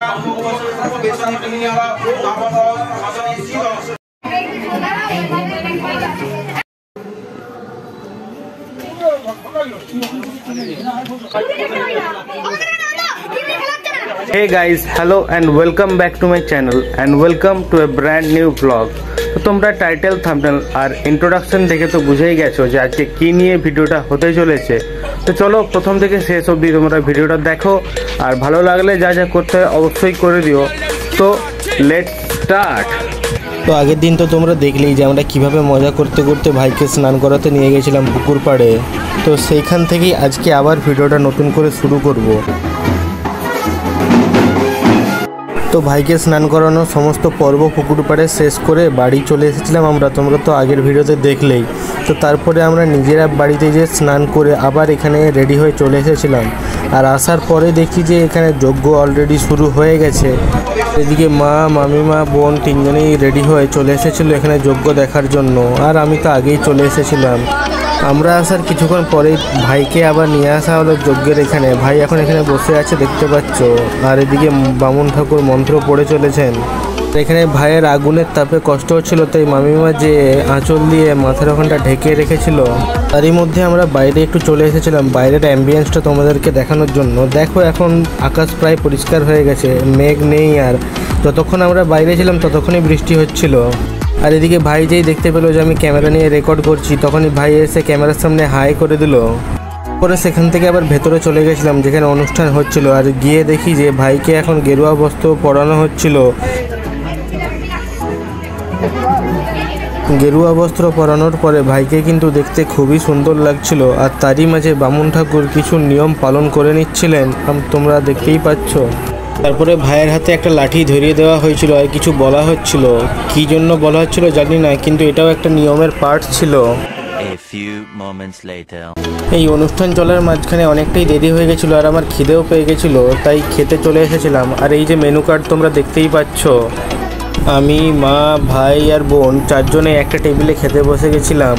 Hey guys, hello and welcome back to my channel and welcome to a brand new vlog. তো তোমরা title thumbnail আর introduction দেখে তো বুঝেই গেছো যে আজকে কি নিয়ে ভিডিওটা হতে চলেছে। তো চলো প্রথম থেকে শেষ অবধি তোমরা ভিডিওটা দেখো আর ভালো লাগলে যা যা করতে হয় অবশ্যই করে দিও। তো লেটস স্টার্ট। তো আগের দিন তো তোমরা দেখলেই যে আমরা কিভাবে মজা করতে করতে ভাইকে স্নান করাতে নিয়ে গেছিলাম পুকুর পাড়ে। তো সেইখান থেকেই আজকে আবার ভিডিওটা নতুন করে শুরু করব। তো ভাইকে স্নান করানো সমস্ত পর্ব পুকুর পাড়ে শেষ করে বাড়ি চলে এসেছিলাম আমরা, তোমরা তো আগের ভিডিওতে দেখলেই। তো তারপরে আমরা নিজেরা বাড়িতে যে স্নান করে আবার এখানে রেডি হয়ে চলে এসেছিলাম। আর আসার পরে দেখি যে এখানে যজ্ঞ অলরেডি শুরু হয়ে গেছে। এদিকে মা, মামিমা, বোন তিনজনেই রেডি হয়ে চলে এসেছিলো এখানে যজ্ঞ দেখার জন্য। আর আমি তো আগেই চলে এসেছিলাম। আমরা আসার কিছুক্ষণ পরেই ভাইকে আবার নিয়ে আসা হলো যজ্ঞের এখানে। ভাই এখন এখানে বসে আছে দেখতে পাচ্ছ। আর এদিকে বামুন ঠাকুর মন্ত্র পড়ে চলেছেন। এখানে ভাইয়ের আগুনের তাপে কষ্ট হচ্ছিল, তাই মামিমা যে আঁচল দিয়ে মাথার ওখানটা ঢেকে রেখেছিল। তারই মধ্যে আমরা বাইরে একটু চলে এসেছিলাম বাইরের অ্যাম্বিয়েন্সটা তোমাদেরকে দেখানোর জন্য। দেখো এখন আকাশ প্রায় পরিষ্কার হয়ে গেছে, মেঘ নেই। আর যতক্ষণ আমরা বাইরে ছিলাম ততক্ষণই বৃষ্টি হচ্ছিল। আর এদিকে ভাই যেই দেখতে পেলো যে আমি ক্যামেরা নিয়ে রেকর্ড করছি, তখনই ভাই এসে ক্যামেরার সামনে হাই করে দিল। পরে সেখান থেকে আবার ভেতরে চলে গেছিলাম যেখানে অনুষ্ঠান হচ্ছিল। আর গিয়ে দেখি যে ভাইকে এখন গেরুয়া বস্ত্র পরানো হচ্ছিল। গেরুয়া বস্ত্র পরানোর পরে ভাইকে কিন্তু দেখতে খুবই সুন্দর লাগছিল। আর তারই মাঝে বামুন ঠাকুর কিছু নিয়ম পালন করে নিচ্ছিলেন, তোমরা দেখতেই পাচ্ছ। তারপরে ভাইয়ের হাতে একটা লাঠি ধরিয়ে দেওয়া হয়েছিল আর কিছু বলা হচ্ছিল। কী জন্য বলা হচ্ছিল জানি না, কিন্তু এটাও একটা নিয়মের পার্ট ছিল। এই অনুষ্ঠান চলার মাঝখানে অনেকটাই দেরি হয়ে গেছিলো আর আমার খিদেও পেয়ে গেছিলো, তাই খেতে চলে এসেছিলাম। আর এই যে মেনু কার্ড তোমরা দেখতেই পাচ্ছ। আমি, মা, ভাই আর বোন চারজনে একটা টেবিলে খেতে বসে গেছিলাম।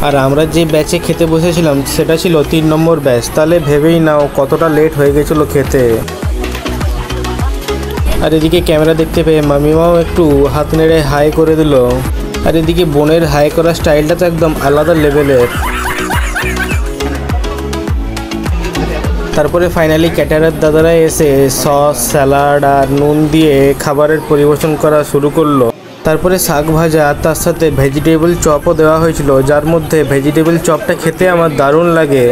আর আমরা যে ব্যাচে খেতে বসেছিলাম সেটা ছিল 3 নম্বর ব্যাচ। তাহলে ভেবেই নাও কতটা লেট হয়ে গেছিলো খেতে। আর এদিকে ক্যামেরা দেখতে পেয়ে মামিমাও একটু হাত নেড়ে হাই করে দিল। আর এদিকে বোনের হাই করার স্টাইলটা তো একদম আলাদা লেভেলের। তারপরে ফাইনালি ক্যাটারার দাদারা এসে সস, স্যালাড আর নুন দিয়ে খাবারের পরিবেশন করা শুরু করলো। তারপরে শাক ভাজা আর তার সাথে ভেজিটেবল চপও দেওয়া হয়েছিল, যার মধ্যে ভেজিটেবল চপটা খেতে আমার দারুণ লাগে।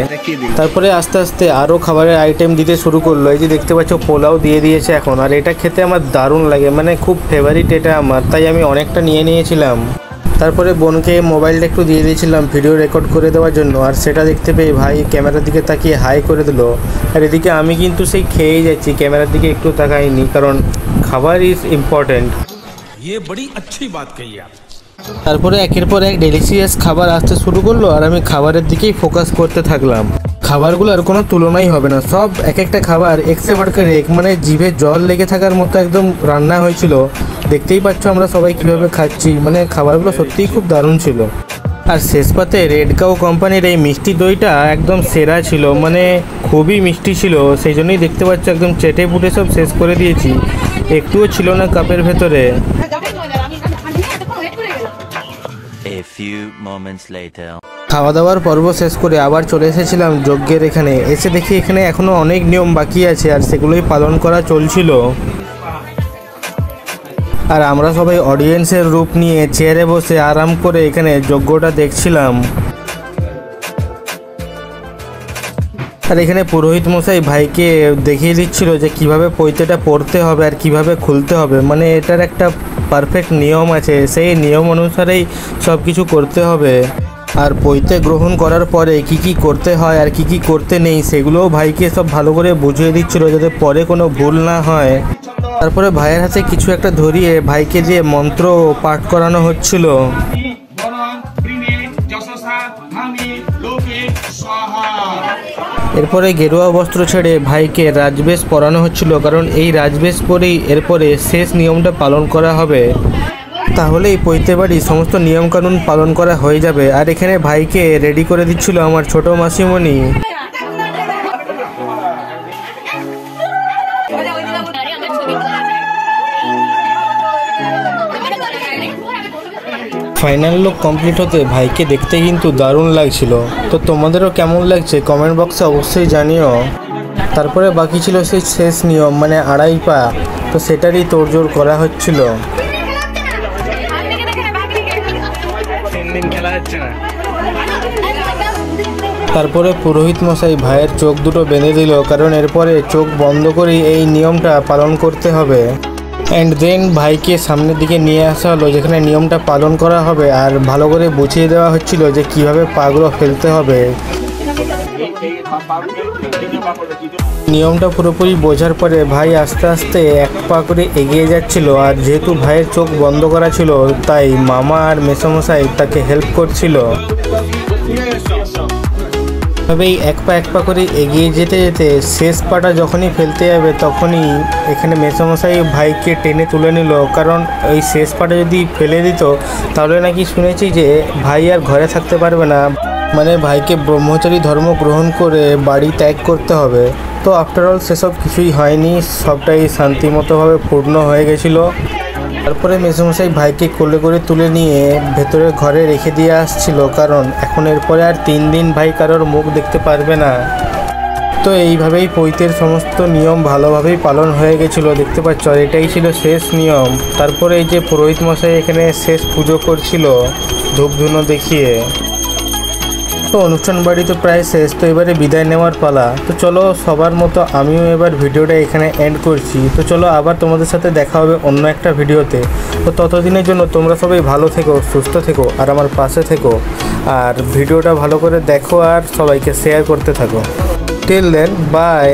তারপরে আস্তে আস্তে আরও খাবারের আইটেম দিতে শুরু করলো। এই যে দেখতে পাচ্ছ পোলাও দিয়ে দিয়েছে এখন। আর এটা খেতে আমার দারুণ লাগে, মানে খুব ফেভারিট এটা আমার, তাই আমি অনেকটা নিয়ে নিয়েছিলাম। তারপরে বোনকে মোবাইলটা একটু দিয়ে দিয়েছিলাম ভিডিও রেকর্ড করে দেওয়ার জন্য। আর সেটা দেখতে পেয়ে ভাই ক্যামেরার দিকে তাকিয়ে হাই করে দিল। আর এদিকে আমি কিন্তু সেই খেয়েই যাচ্ছি, ক্যামেরার দিকে একটু তাকাইনি, কারণ খাবার ইজ ইম্পর্টেন্ট। ये बड़ी अच्छी बात कही आप। তারপরে একের পর এক ডেলিশিয়াস খাবার আসতে শুরু করলো আর আমি খাবারের দিকেই ফোকাস করতে থাকলাম। খাবারগুলোর কোনো তুলনাই হবে না, সব এক একটা খাবার একসে বাড়কার এক, মানে জিভে জল লেগে থাকার মতো একদম রান্না হয়েছিল। দেখতেই পাচ্ছ আমরা সবাই কীভাবে খাচ্ছি, মানে খাবারগুলো সত্যিই খুব দারুণ ছিল। আর শেষ পাতে রেড কাউ কোম্পানির এই মিষ্টি দইটা একদম সেরা ছিল, মানে খুবই মিষ্টি ছিল। সেই জন্যই দেখতে পাচ্ছ একদম চেটে পুটে সব শেষ করে দিয়েছি, একটুও ছিল না কাপের ভেতরে। খাওয়া দাওয়ার পর্ব শেষ করে আবার চলে এসেছিলাম যজ্ঞের এখানে। এসে দেখি এখানে এখনো অনেক নিয়ম বাকি আছে আর সেগুলোই পালন করা চলছিল। আর আমরা সবাই অডিয়েন্সের রূপ নিয়ে চেয়ারে বসে আরাম করে এখানে যজ্ঞটা দেখছিলাম। আর এখানে পুরোহিত মশাই ভাইকে দেখিয়ে দিচ্ছিল যে কিভাবে পৈতেটা পড়তে হবে আর কিভাবে খুলতে হবে, মানে এটার একটা পারফেক্ট নিয়ম আছে, সেই নিয়ম অনুসারেই সব কিছু করতে হবে। আর পৈতে গ্রহণ করার পরে কি কি করতে হয় আর কি কি করতে নেই সেগুলোও ভাইকে সব ভালো করে বুঝিয়ে দিচ্ছিল যাতে পরে কোনো ভুল না হয়। তারপরে ভাইয়ের হাতে কিছু একটা ধরিয়ে ভাইকে দিয়ে মন্ত্র পাঠ করানো হচ্ছিল। এরপরে গেরুয়া বস্ত্র ছেড়ে ভাইকে রাজবেশ পরানো হচ্ছিল, কারণ এই রাজবেশ পরেই এরপরে শেষ নিয়মটা পালন করা হবে। তাহলে এই পৈতে বাড়ি সমস্ত নিয়মকানুন পালন করা হয়ে যাবে। আর এখানে ভাইকে রেডি করে দিচ্ছিল আমার ছোট মাসিমণি। ফাইনাল লুক কমপ্লিট হতে ভাইকে দেখতে কিন্তু দারুণ লাগছিল। তো তোমাদেরও কেমন লাগছে কমেন্ট বক্সে অবশ্যই জানিও। তারপরে বাকি ছিল সেই শেষ নিয়ম মানে আড়াই পা, তো সেটারই তোড়জোড় করা হচ্ছিল। তারপরে পুরোহিত মশাই ভাইয়ের চোখ দুটো বেঁধে দিল, কারণ এরপরে চোখ বন্ধ করেই এই নিয়মটা পালন করতে হবে। অ্যান্ড দেন ভাইকে সামনের দিকে নিয়ে আসা হলো যেখানে নিয়মটা পালন করা হবে, আর ভালো করে বুঝিয়ে দেওয়া হচ্ছিল যে কিভাবে পাগুলো ফেলতে হবে। নিয়মটা পুরোপুরি বোঝার পরে ভাই আস্তে আস্তে এক পা করে এগিয়ে যাচ্ছিল, আর যেহেতু ভাইয়ের চোখ বন্ধ করা ছিল তাই মামা আর মেসোমশাই তাকে হেল্প করছিল। তবেই এক পা করে এগিয়ে যেতে যেতে শেষ পাটা যখনই ফেলতে যাবে তখনই এখানে মেসোমশাই ভাইকে টেনে তুলে নিল, কারণ এই শেষ পাটা যদি ফেলে দিত তাহলে নাকি শুনেছি যে ভাই আর ঘরে থাকতে পারবে না, মানে ভাইকে ব্রহ্মচারী ধর্ম গ্রহণ করে বাড়ি ত্যাগ করতে হবে। তো আফটারঅল সেসব কিছুই হয়নি, সবটাই শান্তিমতোভাবে পূর্ণ হয়ে গেছিলো। তারপরে মেসোমশাই ভাইকে কোলে করে তুলে নিয়ে ভেতরে ঘরে রেখে দিয়ে আসছিল, কারণ এখন এরপরে আর 3 দিন ভাই কারোর মুখ দেখতে পারবে না। তো এইভাবেই পৈতের সমস্ত নিয়ম ভালোভাবেই পালন হয়ে গেছিলো, দেখতে পাচ্ছ। আর এটাই ছিল শেষ নিয়ম। তারপরে এই যে পুরোহিত মশাই এখানে শেষ পুজো করছিল ধূপ ধুনো দেখিয়ে। তো অনুষ্ঠান বাড়ি তো প্রায় শেষ, তো এবারে বিদায় নেওয়ার পালা। তো চলো সবার মতো আমিও এবার ভিডিওটা এখানে এন্ড করছি। তো চলো আবার তোমাদের সাথে দেখা হবে অন্য একটা ভিডিওতে। তো ততদিনের জন্য তোমরা সবাই ভালো থেকো, সুস্থ থেকো, আর আমার পাশে থেকো, আর ভিডিওটা ভালো করে দেখো আর সবাইকে শেয়ার করতে থাকো। Till then, by.